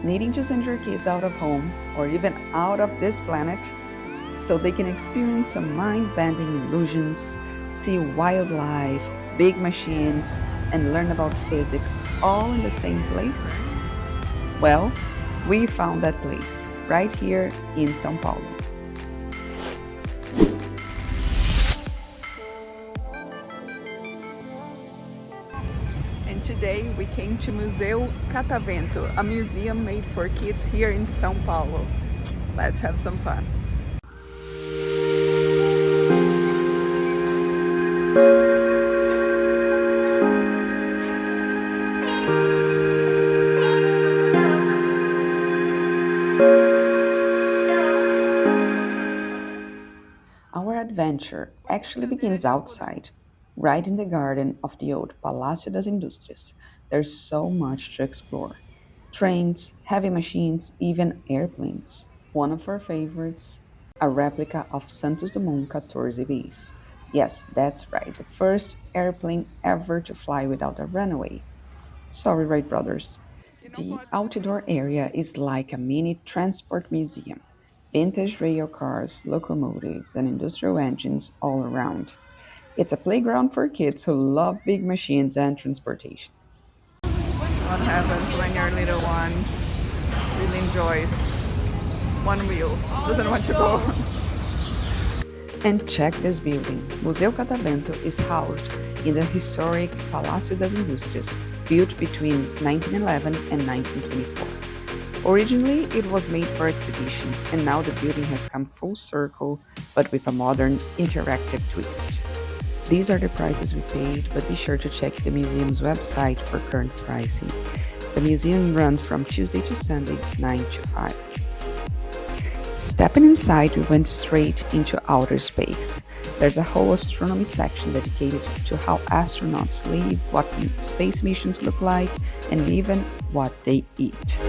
needing to send your kids out of home or even out of this planet so they can experience some mind-bending illusions, see wildlife, big machines, and learn about physics all in the same place? Well, we found that place right here in São Paulo. And today we came to Museu Catavento, a museum made for kids here in São Paulo. Let's have some fun. Our adventure actually begins outside, right in the garden of the old Palácio das Indústrias. There's so much to explore. Trains, heavy machines, even airplanes. One of our favorites, a replica of Santos Dumont 14 bis. Yes, that's right, the first airplane ever to fly without a runway. Sorry, Wright brothers. The outdoor area is like a mini transport museum. Vintage rail cars, locomotives, and industrial engines all around. It's a playground for kids who love big machines and transportation. What happens when your little one really enjoys one wheel, doesn't want to go? And check this building. Museu Catavento is housed in the historic Palácio das Indústrias, built between 1911 and 1924. Originally, it was made for exhibitions, and now the building has come full circle, but with a modern, interactive twist. These are the prices we paid, but be sure to check the museum's website for current pricing. The museum runs from Tuesday to Sunday, 9 to 5. Stepping inside, we went straight into outer space. There's a whole astronomy section dedicated to how astronauts live, what space missions look like, and even what they eat.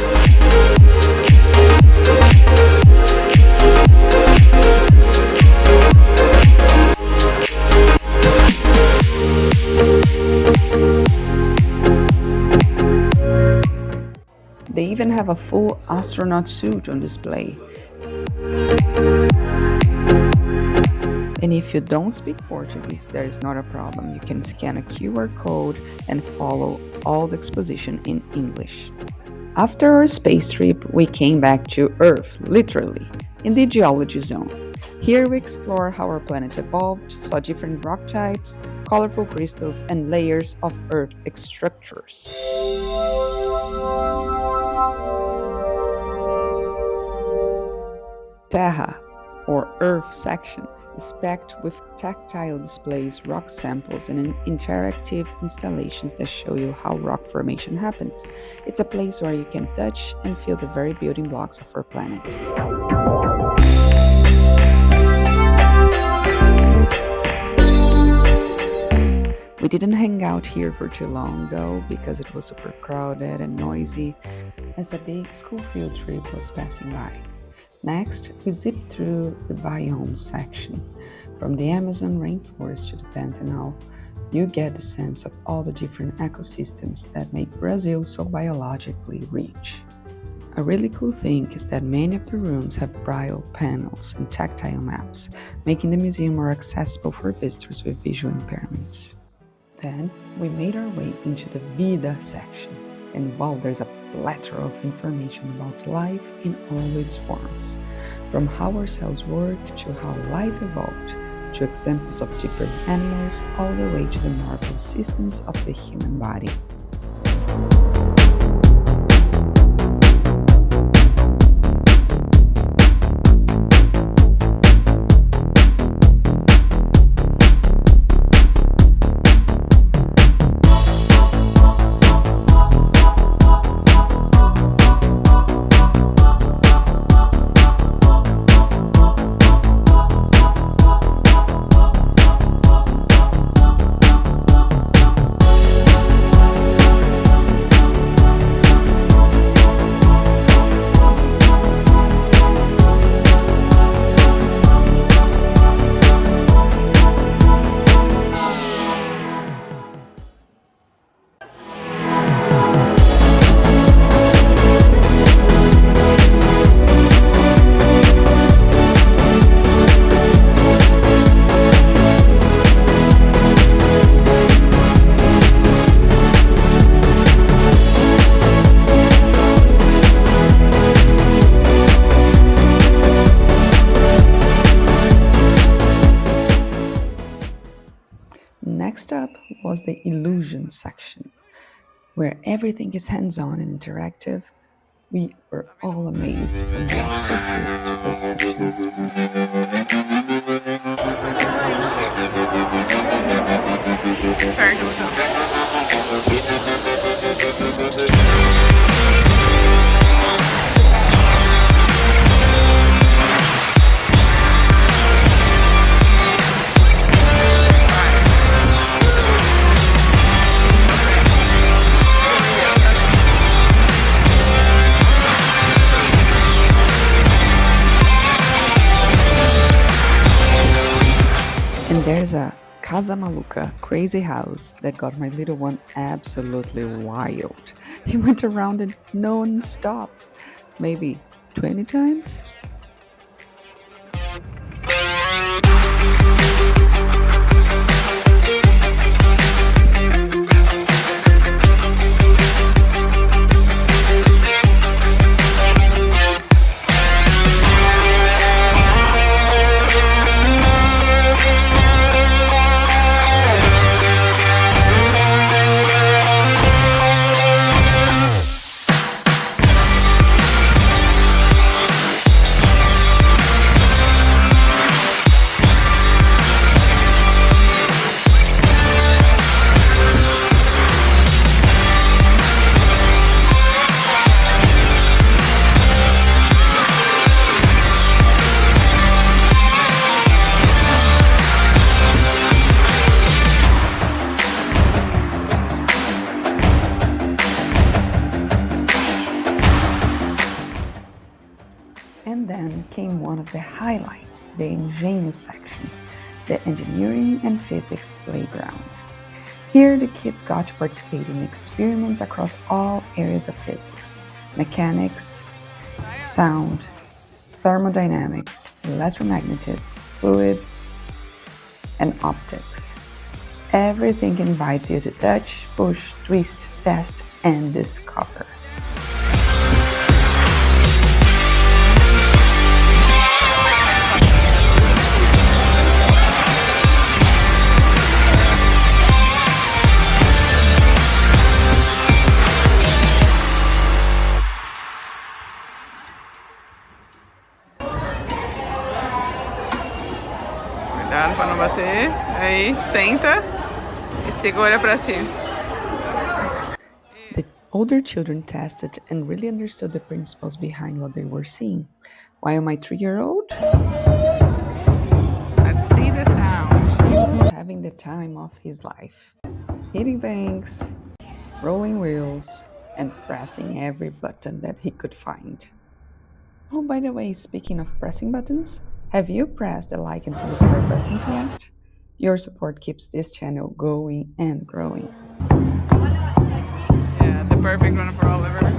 They even have a full astronaut suit on display. And if you don't speak Portuguese, there is not a problem. You can scan a QR code and follow all the exposition in English. After our space trip, we came back to Earth, literally, in the geology zone. Here we explore how our planet evolved, saw different rock types, colorful crystals, and layers of Earth structures. Terra, or Earth section, is packed with tactile displays, rock samples, and interactive installations that show you how rock formation happens. It's a place where you can touch and feel the very building blocks of our planet. We didn't hang out here for too long though, because it was super crowded and noisy as a big school field trip was passing by. Next, we zipped through the biomes section. From the Amazon rainforest to the Pantanal, you get the sense of all the different ecosystems that make Brazil so biologically rich. A really cool thing is that many of the rooms have braille panels and tactile maps, making the museum more accessible for visitors with visual impairments. Then, we made our way into the Vida section, and wow, there's a plethora of information about life in all its forms, from how our cells work to how life evolved, to examples of different animals, all the way to the marvelous systems of the human body. was the illusion section, where everything is hands-on and interactive. We were all amazed from multiple trips to perception experiments. And there's a Casa Maluca, crazy house, that got my little one absolutely wild. He went around it non-stop, maybe 20 times. And then came one of the highlights, the Engenho section, the engineering and physics playground. Here the kids got to participate in experiments across all areas of physics: mechanics, sound, thermodynamics, electromagnetism, fluids, and optics. Everything invites you to touch, push, twist, test, and discover. Cuidado para não bater. Aí, senta e segura para cima. The older children tested and really understood the principles behind what they were seeing, while my 3-year-old, Let's see the sound. having the time of his life, hitting things, rolling wheels, and pressing every button that he could find. Oh, by the way, speaking of pressing buttons, have you pressed the like and subscribe buttons yet? Your support keeps this channel going and growing. Yeah, the perfect one for all ever.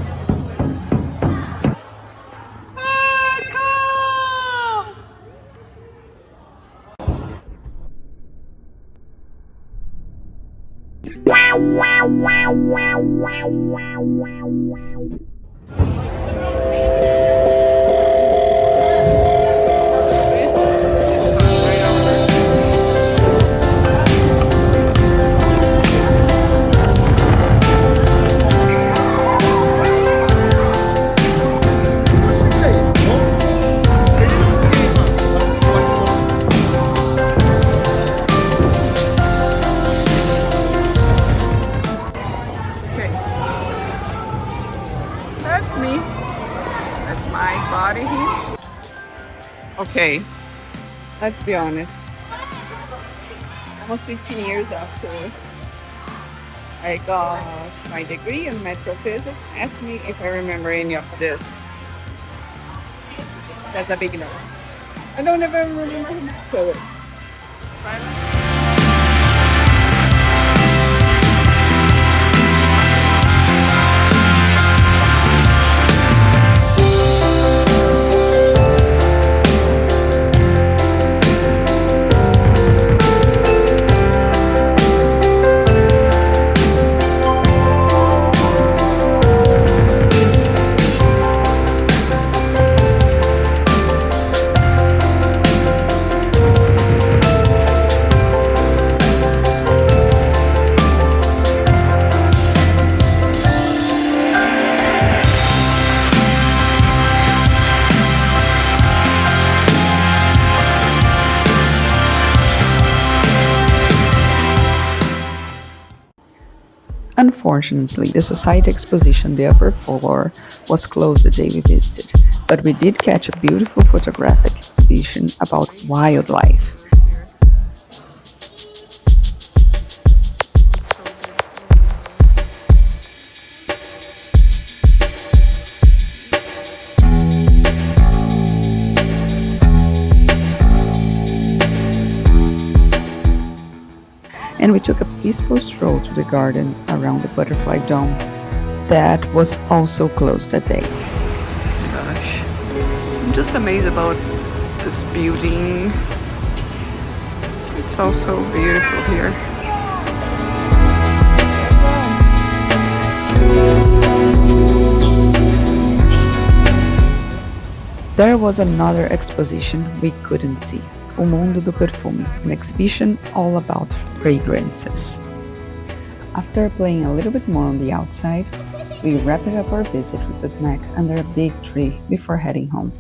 That's me. That's my body heat. Okay, let's be honest. Almost 15 years after I got my degree in metrophysics, ask me if I remember any of this. That's a big no. I don't even remember so it's Unfortunately, the society exposition, the upper floor, was closed the day we visited, but we did catch a beautiful photographic exhibition about wildlife. And we took a peaceful stroll to the garden around the butterfly dome that was also closed that day. Gosh, I'm just amazed about this building. It's also beautiful here. There was another exposition we couldn't see, O Mundo do Perfume, an exhibition all about fragrances. After playing a little bit more on the outside, we wrapped up our visit with a snack under a big tree before heading home.